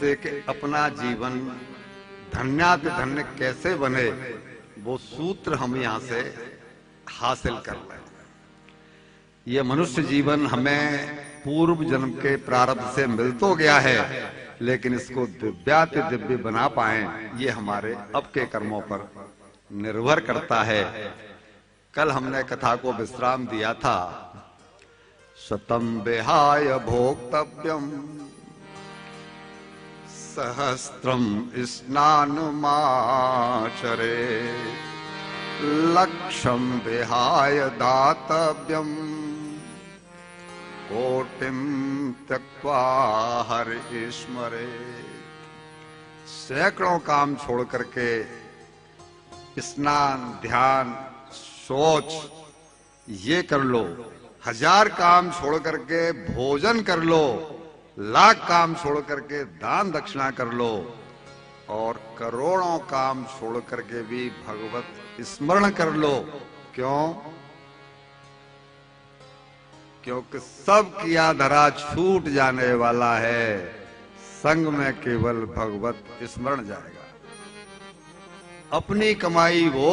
जिससे कि अपना जीवन धन्याति धन्य कैसे बने, वो सूत्र हम यहां से हासिल कर लें। ये मनुष्य जीवन हमें पूर्व जन्म के प्रारब्ध से मिल तो गया है, लेकिन इसको दिव्याति दिव्य बना पाए ये हमारे अब के कर्मों पर निर्भर करता है। कल हमने कथा को विश्राम दिया था, शतम विहाय भोक्तव्यम सहस्त्रम स्नानमाचरे लक्षम विहाय दातव्यम कोटिम त्यक्त्वा हरि स्मरे। सैकड़ों काम छोड़ करके स्नान, ध्यान, सोच ये कर लो, 1000 काम छोड़ करके भोजन कर लो, 1,00,000 काम छोड़ करके दान दक्षिणा कर लो, और करोड़ों काम छोड़ करके भी भगवत स्मरण कर लो। क्यों? क्योंकि सब किया धरा छूट जाने वाला है, संग में केवल भगवत स्मरण जाएगा। अपनी कमाई वो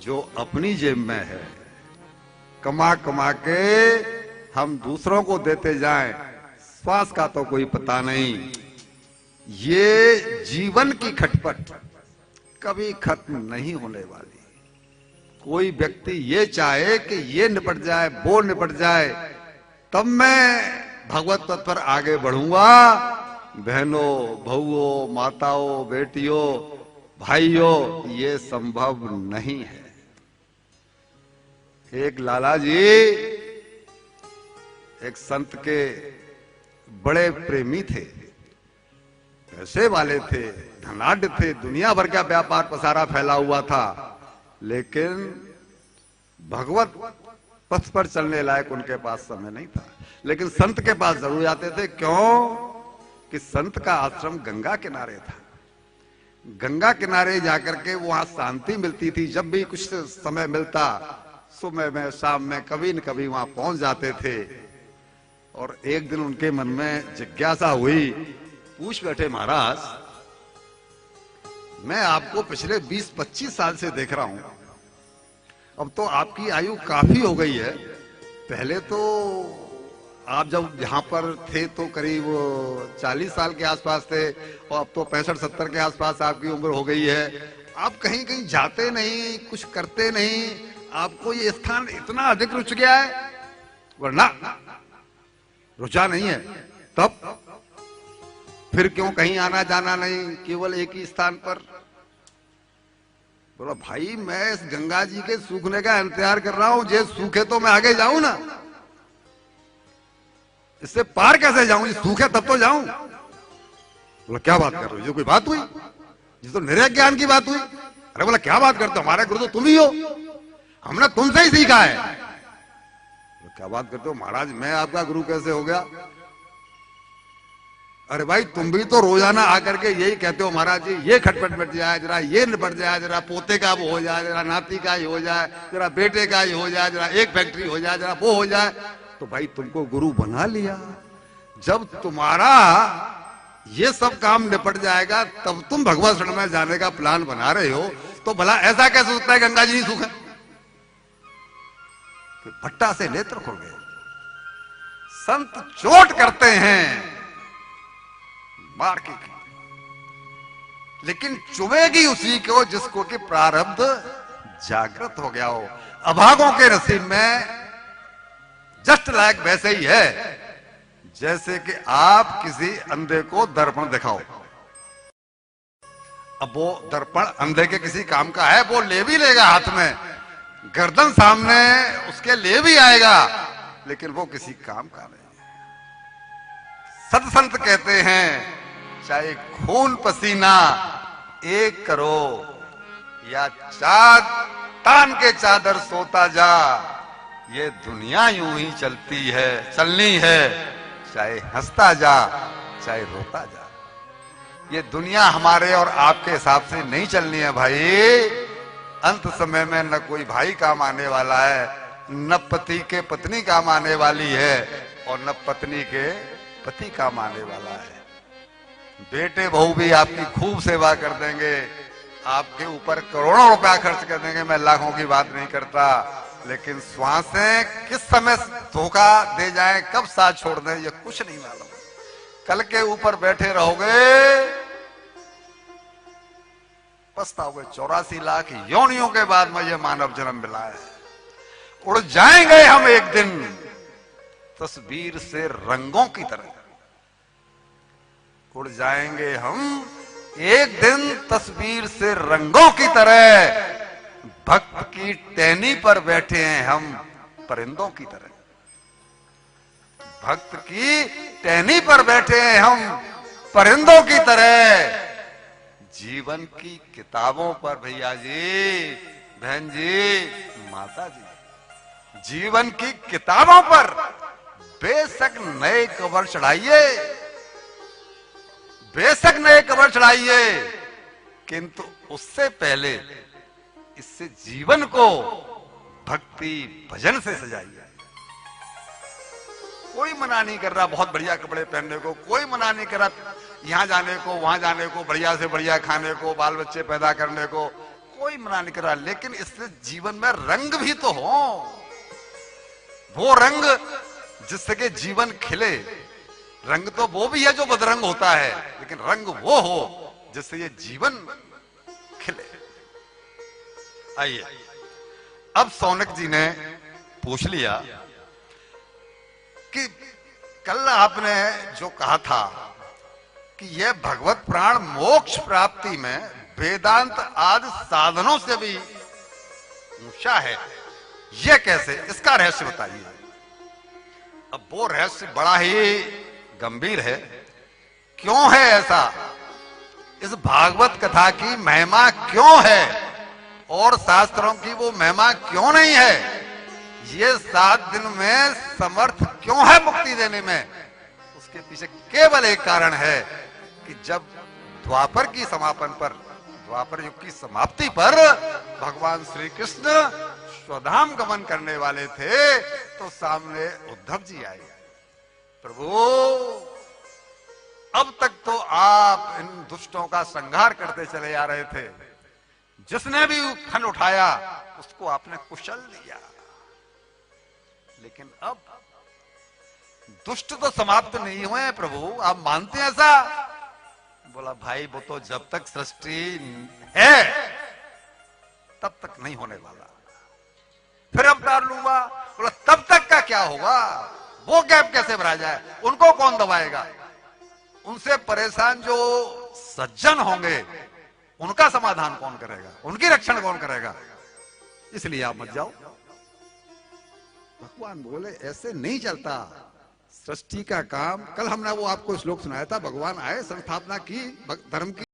जो अपनी जेब में है, कमा कमा के हम दूसरों को देते जाएं, श्वास का तो कोई पता नहीं। ये जीवन की खटपट कभी खत्म नहीं होने वाली। कोई व्यक्ति ये चाहे कि ये निपट जाए, वो निपट जाए, तब मैं भगवत पथ पर आगे बढ़ूंगा। बहनों, बहुओं, माताओं, बेटियों, भाइयों, ये संभव नहीं है। एक लाला जी एक संत के बड़े प्रेमी थे, पैसे वाले थे, धनाढ्य थे, दुनिया भर का व्यापार पसारा फैला हुआ था, लेकिन भगवत पथ पर चलने लायक उनके पास समय नहीं था। लेकिन संत के पास जरूर जाते थे। क्यों? कि संत का आश्रम गंगा किनारे था। गंगा किनारे जाकर के वहां शांति मिलती थी। जब भी कुछ समय मिलता, सुबह में, शाम में, कभी न कभी वहां पहुंच जाते थे। और एक दिन उनके मन में जिज्ञासा हुई, पूछ बैठे, महाराज मैं आपको पिछले 20-25 साल से देख रहा हूं, अब तो आपकी आयु काफी हो गई है। पहले तो आप जब यहां पर थे तो करीब 40 साल के आसपास थे, और अब तो 65-70 के आसपास आपकी उम्र हो गई है। आप कहीं कहीं जाते नहीं, कुछ करते नहीं, आपको ये स्थान इतना अधिक रुच गया है? वरना रुचा नहीं है, तब फिर क्यों कहीं आना जाना नहीं, केवल एक ही स्थान पर? बोला, भाई मैं इस गंगा जी के सूखने का इंतजार कर रहा हूं, जे सूखे तो मैं आगे जाऊं ना, इससे पार कैसे जाऊं? ये सूखे तब तो जाऊं। बोला, क्या बात कर रहे हो? ये कोई बात हुई? ये तो निर्य ज्ञान की बात हुई। अरे बोला, क्या बात करते हो, हमारे गुरु तो तुम ही हो, हमने तुमसे ही सीखा है। बोला, क्या बात करते हो महाराज, मैं आपका गुरु कैसे हो गया? अरे भाई, तुम भी तो रोजाना आकर के यही कहते हो, महाराज जी ये खटपट मिट जाए, जरा ये निपट जाए, जरा पोते का वो हो जाए, जरा नाती का ही हो जाए, जरा बेटे का ही हो जाए, जरा एक फैक्ट्री हो जाए, जरा वो हो जाए। तो भाई तुमको गुरु बना लिया। जब तुम्हारा ये सब काम निपट जाएगा, तब तुम भगवत शरण में जाने का प्लान बना रहे हो, तो भला ऐसा कैसे हो सकता है गंगा जी नहीं सूखे? भट्टा से नेत्र खुल गए। संत चोट करते हैं मार के, लेकिन चुभेगी उसी को जिसको कि प्रारब्ध जागृत हो गया हो। अभागों के नसीब में जस्ट लायक वैसे ही है जैसे कि आप किसी अंधे को दर्पण दिखाओ। अब वो दर्पण अंधे के किसी काम का है, वो ले भी लेगा हाथ में, गर्दन सामने उसके ले भी आएगा, लेकिन वो किसी काम का नहीं है। सत्संत कहते हैं, चाहे खून पसीना एक करो, या चाँद तान के चादर सोता जा, ये दुनिया यूं ही चलती है, चलनी है, चाहे हंसता जा चाहे रोता जा। ये दुनिया हमारे और आपके हिसाब से नहीं चलनी है भाई। अंत समय में न कोई भाई काम आने वाला है, न पति के पत्नी काम आने वाली है, और न पत्नी के पति काम आने वाला है। बेटे बहू भी आपकी खूब सेवा कर देंगे, आपके ऊपर करोड़ों रुपया खर्च कर देंगे, मैं लाखों की बात नहीं करता, लेकिन श्वासें किस समय धोखा दे जाएं, कब साथ छोड़ दें, ये कुछ नहीं मालूम। कल के ऊपर बैठे रहोगे, पछताओगे। 84 लाख योनियों के बाद मुझे मानव जन्म मिला है। उड़ जाएंगे हम एक दिन तस्वीर से रंगों की तरह, उड़ जाएंगे हम एक दिन तस्वीर से रंगों की तरह, भक्त की टहनी पर बैठे हैं हम परिंदों की तरह। भक्त की टहनी पर बैठे हैं हम परिंदों की तरह। जीवन की किताबों पर भैया जी, बहन जी, माता जी, जीवन की किताबों पर बेशक नए कवर चढ़ाइए, बेशक नए कवर चढ़ाइए, किंतु उससे पहले इससे जीवन को भक्ति भजन से सजाइए। कोई मना नहीं कर रहा बहुत बढ़िया कपड़े पहनने को, कोई मना नहीं कर रहा यहां जाने को, वहां जाने को, बढ़िया से बढ़िया खाने को, बाल बच्चे पैदा करने को, कोई मना नहीं कर रहा, लेकिन इससे जीवन में रंग भी तो हो, वो रंग जिससे कि जीवन खिले। रंग तो वो भी है जो बदरंग होता है, लेकिन रंग वो हो जिससे ये जीवन खिले। आइए, अब सौनक जी ने पूछ लिया कि कल आपने जो कहा था कि यह भगवत प्राण मोक्ष प्राप्ति में वेदांत आदि साधनों से भी ऊंचा है, यह कैसे, इसका रहस्य बताइए। अब वो रहस्य बड़ा ही गंभीर है। क्यों है ऐसा? इस भागवत कथा की महिमा क्यों है और शास्त्रों की वो महिमा क्यों नहीं है? ये 7 दिन में समर्थ क्यों है मुक्ति देने में? उसके पीछे केवल एक कारण है कि जब द्वापर की समापन पर, द्वापर युग की समाप्ति पर भगवान श्री कृष्ण स्वधाम गमन करने वाले थे, तो सामने उद्धव जी आए। प्रभु, अब तक तो आप इन दुष्टों का संहार करते चले आ रहे थे, जिसने भी फन उठाया उसको आपने कुशल दिया, लेकिन अब दुष्ट तो समाप्त नहीं हुए हैं प्रभु, आप मानते हैं ऐसा? बोला भाई वो तो जब तक सृष्टि है तब तक नहीं होने वाला, फिर अवतार लूंगा। बोला तब तक का क्या होगा, वो गैप कैसे भरा जाए, उनको कौन दबाएगा? उनसे परेशान जो सज्जन होंगे उनका समाधान कौन करेगा, उनकी रक्षण कौन करेगा? इसलिए आप मत जाओ। भगवान बोले ऐसे नहीं चलता सृष्टि का काम। कल हमने वो आपको श्लोक सुनाया था, भगवान आए, संस्थापना की धर्म की।